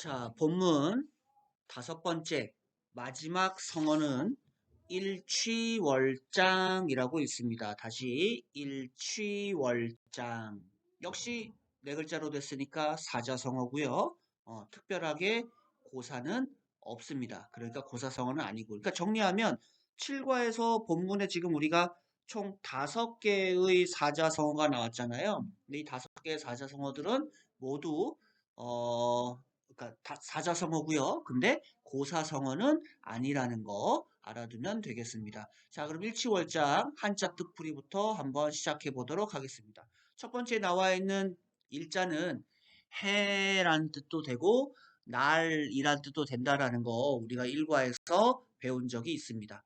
자, 본문 다섯 번째 마지막 성어는 일취월장이라고 있습니다. 다시 일취월장. 역시 네 글자로 됐으니까 사자성어고요. 특별하게 고사는 없습니다. 그러니까 고사성어는 아니고. 그러니까 정리하면 7과에서 본문에 지금 우리가 총 5개의 사자성어가 나왔잖아요. 근데 이 5개의 사자성어들은 모두 그러니까 다 사자성어고요. 근데 고사성어는 아니라는 거 알아두면 되겠습니다. 자, 그럼 일치월장 한자 뜻풀이부터 한번 시작해 보도록 하겠습니다. 첫 번째 나와 있는 일자는 해라는 뜻도 되고 날이란 뜻도 된다라는 거 우리가 일과에서 배운 적이 있습니다.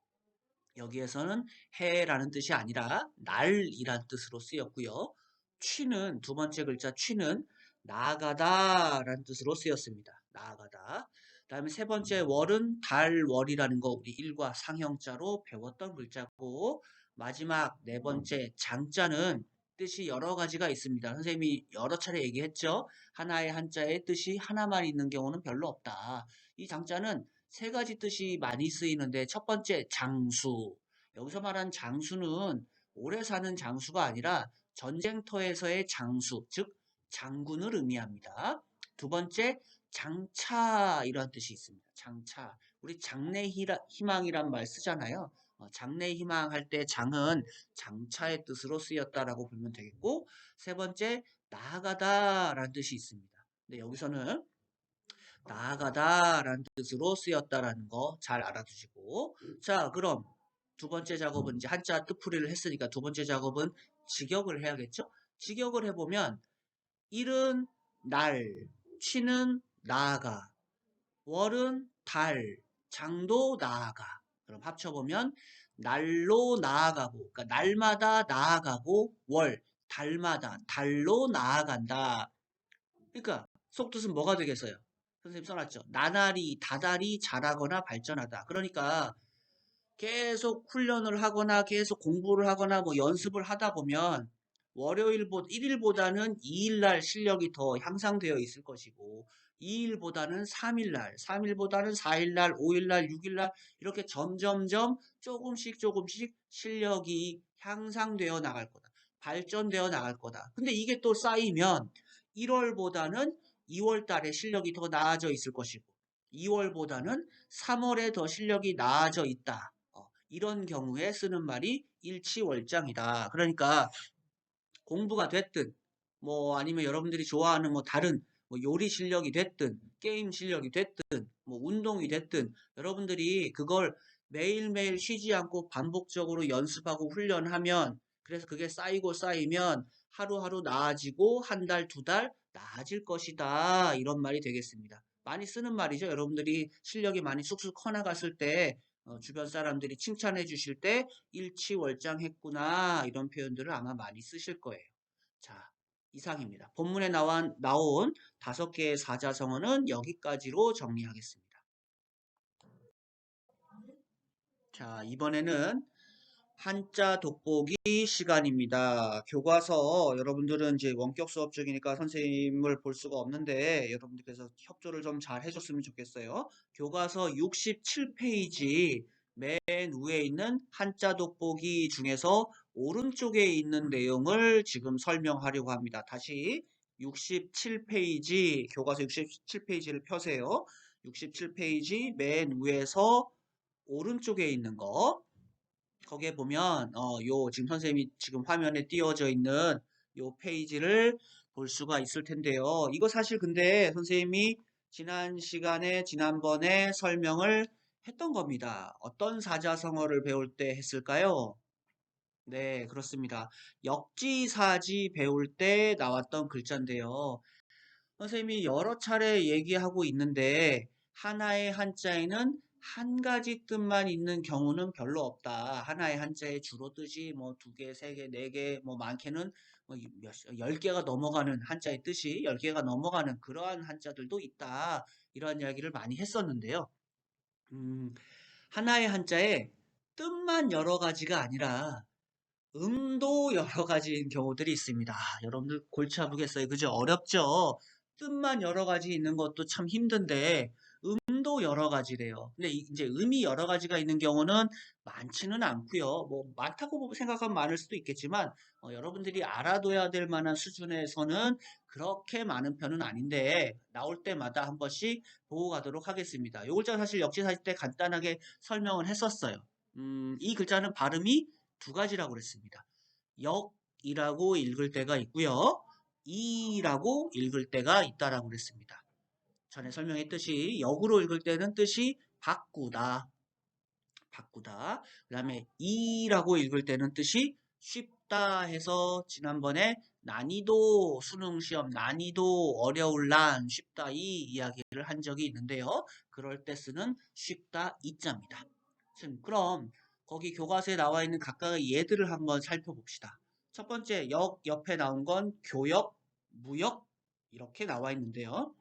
여기에서는 해라는 뜻이 아니라 날이란 뜻으로 쓰였고요. 취는 두 번째 글자 취는 나아가다라는 뜻으로 쓰였습니다. 나아가다. 그다음에 세 번째 월은 달월이라는 거 우리 일과 상형자로 배웠던 글자고 마지막 네 번째 장자는 뜻이 여러 가지가 있습니다. 선생님이 여러 차례 얘기했죠. 하나의 한자의 뜻이 하나만 있는 경우는 별로 없다. 이 장자는 세 가지 뜻이 많이 쓰이는데 첫 번째 장수. 여기서 말한 장수는 오래 사는 장수가 아니라 전쟁터에서의 장수, 즉 장군을 의미합니다. 두 번째 장차 이런 뜻이 있습니다. 장차. 우리 장래희망이란 말 쓰잖아요. 장래희망 할 때 장은 장차의 뜻으로 쓰였다라고 보면 되겠고 세 번째 나아가다라는 뜻이 있습니다. 근데 여기서는 나아가다라는 뜻으로 쓰였다라는 거 잘 알아두시고 자 그럼 두 번째 작업은 이제 한자 뜻풀이를 했으니까 두 번째 작업은 직역을 해야겠죠? 직역을 해보면 일은 날, 취는 나아가, 월은 달, 장도 나아가. 그럼 합쳐보면 날로 나아가고, 그러니까 날마다 나아가고 월, 달마다 달로 나아간다. 그러니까 속뜻은 뭐가 되겠어요? 선생님 써놨죠. 나날이 다달이 자라거나 발전하다. 그러니까 계속 훈련을 하거나 계속 공부를 하거나 뭐 연습을 하다 보면 월요일보다 1일보다는 2일날 실력이 더 향상되어 있을 것이고 2일보다는 3일날, 3일보다는 4일날, 5일날, 6일날 이렇게 점점점 조금씩 실력이 향상되어 나갈 거다. 발전되어 나갈 거다. 근데 이게 또 쌓이면 1월보다는 2월 달에 실력이 더 나아져 있을 것이고 2월보다는 3월에 더 실력이 나아져 있다. 이런 경우에 쓰는 말이 일치월장이다. 그러니까 공부가 됐든 뭐 아니면 여러분들이 좋아하는 뭐 다른 뭐 요리 실력이 됐든 게임 실력이 됐든 뭐 운동이 됐든 여러분들이 그걸 매일매일 쉬지 않고 반복적으로 연습하고 훈련하면 그래서 그게 쌓이고 쌓이면 하루하루 나아지고 한 달, 두 달 나아질 것이다. 이런 말이 되겠습니다. 많이 쓰는 말이죠. 여러분들이 실력이 많이 쑥쑥 커나갔을 때 주변 사람들이 칭찬해 주실 때 일치월장했구나 이런 표현들을 아마 많이 쓰실 거예요. 자, 이상입니다. 본문에 나온 5개의 사자성어는 여기까지로 정리하겠습니다. 자, 이번에는 한자 돋보기 시간입니다. 교과서 여러분들은 이제 원격 수업 중이니까 선생님을 볼 수가 없는데 여러분들께서 협조를 좀 잘 해줬으면 좋겠어요. 교과서 67페이지 맨 위에 있는 한자 돋보기 중에서 오른쪽에 있는 내용을 지금 설명하려고 합니다. 다시 67페이지 교과서 67페이지를 펴세요. 67페이지 맨 위에서 오른쪽에 있는 거 거기에 보면 요 지금 선생님이 지금 화면에 띄워져 있는 요 페이지를 볼 수가 있을 텐데요. 이거 사실 근데 선생님이 지난번에 설명을 했던 겁니다. 어떤 사자성어를 배울 때 했을까요? 네, 그렇습니다. 역지사지 배울 때 나왔던 글자인데요. 선생님이 여러 차례 얘기하고 있는데 하나의 한자에는 한 가지 뜻만 있는 경우는 별로 없다. 하나의 한자에 주로 뜻이 뭐 2개, 3개, 4개, 뭐 많게는 뭐 10개가 넘어가는 한자의 뜻이 10개가 넘어가는 그러한 한자들도 있다. 이런 이야기를 많이 했었는데요. 하나의 한자에 뜻만 여러 가지가 아니라 음도 여러 가지인 경우들이 있습니다. 여러분들 골치 아프겠어요. 그죠? 어렵죠? 뜻만 여러 가지 있는 것도 참 힘든데 음도 여러 가지래요. 근데 이제 음이 여러 가지가 있는 경우는 많지는 않고요. 뭐 많다고 생각하면 많을 수도 있겠지만 여러분들이 알아둬야 될 만한 수준에서는 그렇게 많은 편은 아닌데 나올 때마다 한 번씩 보고 가도록 하겠습니다. 이 글자 사실 역지사지 때 간단하게 설명을 했었어요. 이 글자는 발음이 두 가지라고 그랬습니다. 역이라고 읽을 때가 있고요. 이라고 읽을 때가 있다라고 그랬습니다. 전에 설명했듯이 역으로 읽을 때는 뜻이 바꾸다, 바꾸다. 그 다음에 이라고 읽을 때는 뜻이 쉽다 해서 지난번에 난이도 수능 시험 난이도 어려울 난 쉽다 이 이야기를 한 적이 있는데요. 그럴 때 쓰는 쉽다 이자입니다. 그럼 거기 교과서에 나와 있는 각각의 예들을 한번 살펴봅시다. 첫 번째 역 옆에 나온 건 교역, 무역 이렇게 나와 있는데요.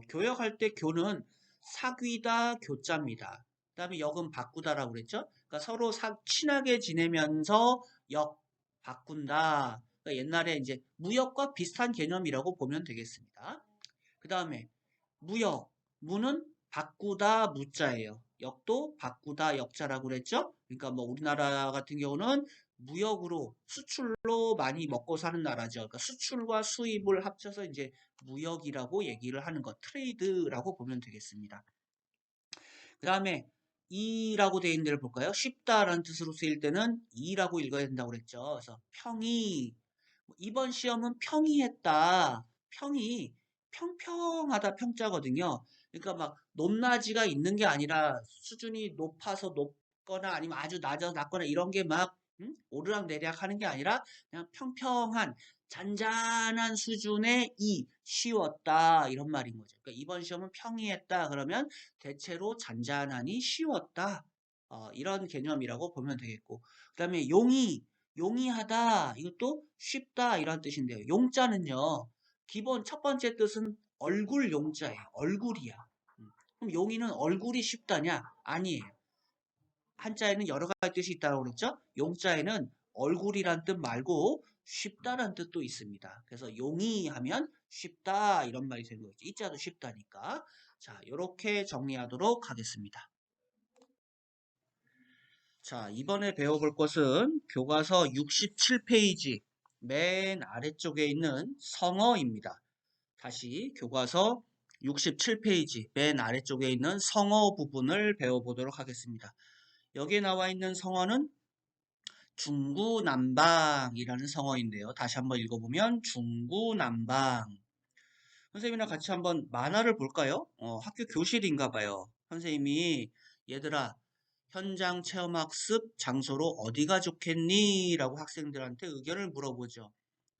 교역할 때 교는 사귀다 교자입니다. 그 다음에 역은 바꾸다라고 그랬죠. 그러니까 서로 친하게 지내면서 역 바꾼다. 그러니까 옛날에 이제 무역과 비슷한 개념이라고 보면 되겠습니다. 그 다음에 무역, 무는 바꾸다 무자예요. 역도 바꾸다 역자라고 그랬죠. 그러니까 뭐 우리나라 같은 경우는 무역으로 수출로 많이 먹고 사는 나라죠. 그러니까 수출과 수입을 합쳐서 이제 무역이라고 얘기를 하는 것, 트레이드라고 보면 되겠습니다. 그 다음에 이라고 되어 있는 데를 볼까요? 쉽다라는 뜻으로 쓰일 때는 이라고 읽어야 된다고 그랬죠. 그래서 평이 이번 시험은 평이했다. 평이 평평하다 평자거든요. 그러니까 막 높낮이가 있는 게 아니라 수준이 높아서 높거나 아니면 아주 낮아서 낮거나 이런 게 막 오르락내리락 하는 게 아니라 그냥 평평한 잔잔한 수준의 쉬웠다 이런 말인 거죠. 그러니까 이번 시험은 평이했다 그러면 대체로 잔잔하니 쉬웠다 이런 개념이라고 보면 되겠고 그 다음에 용이하다 이것도 쉽다 이런 뜻인데요. 용자는요 기본 첫 번째 뜻은 얼굴 용자예요. 얼굴이야. 그럼 용이는 얼굴이 쉽다냐? 아니에요. 한자에는 여러 가지 뜻이 있다고 그랬죠? 용자에는 얼굴이란 뜻 말고 쉽다란 뜻도 있습니다. 그래서 용이 하면 쉽다 이런 말이 되는 거죠. 이자도 쉽다니까. 자, 이렇게 정리하도록 하겠습니다. 자, 이번에 배워볼 것은 교과서 67페이지 맨 아래쪽에 있는 성어입니다. 다시 교과서 67페이지 맨 아래쪽에 있는 성어 부분을 배워보도록 하겠습니다. 여기에 나와 있는 성어는 중구난방이라는 성어인데요. 다시 한번 읽어보면 중구난방. 선생님이랑 같이 한번 만화를 볼까요? 학교 교실인가 봐요. 선생님이 얘들아 현장 체험학습 장소로 어디가 좋겠니? 라고 학생들한테 의견을 물어보죠.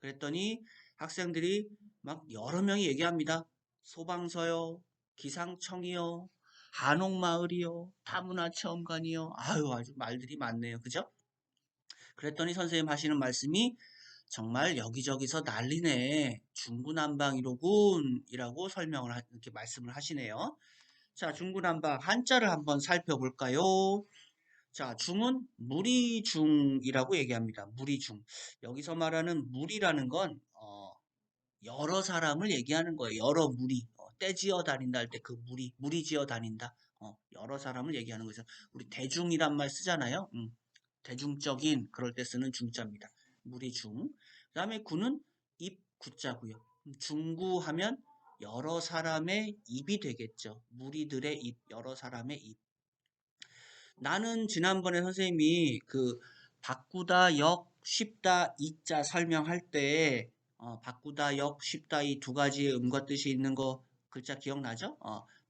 그랬더니 학생들이 막 여러 명이 얘기합니다. 소방서요, 기상청이요, 한옥마을이요, 다문화체험관이요. 아유 아주 말들이 많네요. 그죠? 그랬더니 선생님 하시는 말씀이 정말 여기저기서 난리네. 중구난방이로군. 이라고 이렇게 말씀을 하시네요. 자, 중구난방 한자를 한번 살펴볼까요? 자, 중은 무리중이라고 얘기합니다. 무리중. 여기서 말하는 무리라는 건 여러 사람을 얘기하는 거예요. 여러 무리. 떼지어 다닌다 할 때 그 무리지어 다닌다. 여러 사람을 얘기하는 거죠. 우리 대중이란 말 쓰잖아요. 대중적인 그럴 때 쓰는 중자입니다. 무리중. 그 다음에 구는 입 구자고요. 중구하면 여러 사람의 입이 되겠죠. 무리들의 입, 여러 사람의 입. 나는 지난번에 선생님이 그 바꾸다 역 쉽다 이자 설명할 때 바꾸다 역 쉽다 이 두 가지의 음과 뜻이 있는 거 글자 기억나죠?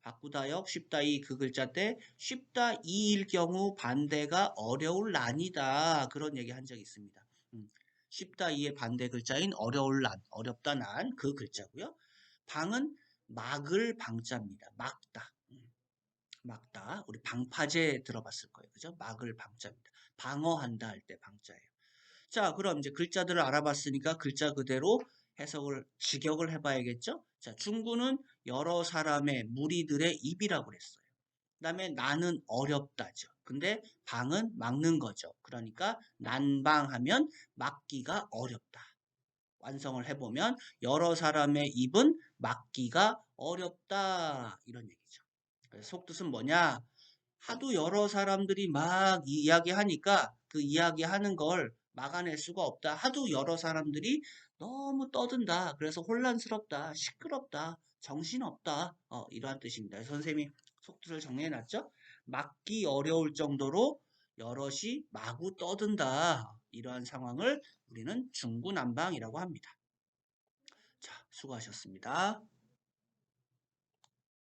바꾸다 역 쉽다 이 그 글자 때 쉽다 이일 경우 반대가 어려울 난이다 그런 얘기 한 적이 있습니다. 쉽다 이의 반대 글자인 어려울 난 어렵다 난 그 글자고요. 방은 막을 방자입니다. 막다. 막다. 우리 방파제 들어봤을 거예요. 그죠? 막을 방자입니다. 방어한다 할 때 방자예요. 자, 그럼 이제 글자들을 알아봤으니까 글자 그대로 직역을 해봐야겠죠? 자, 중구는 여러 사람의 무리들의 입이라고 그랬어요. 그 다음에 나는 어렵다죠. 근데 방은 막는 거죠. 그러니까 난방하면 막기가 어렵다. 완성을 해보면 여러 사람의 입은 막기가 어렵다 이런 얘기죠. 그래서 속뜻은 뭐냐? 하도 여러 사람들이 막 이야기하니까 그 이야기하는 걸 막아낼 수가 없다. 하도 여러 사람들이 너무 떠든다. 그래서 혼란스럽다. 시끄럽다. 정신없다. 이러한 뜻입니다. 선생님이 속뜻을 정리해놨죠? 막기 어려울 정도로 여럿이 마구 떠든다. 이러한 상황을 우리는 중구난방이라고 합니다. 자, 수고하셨습니다.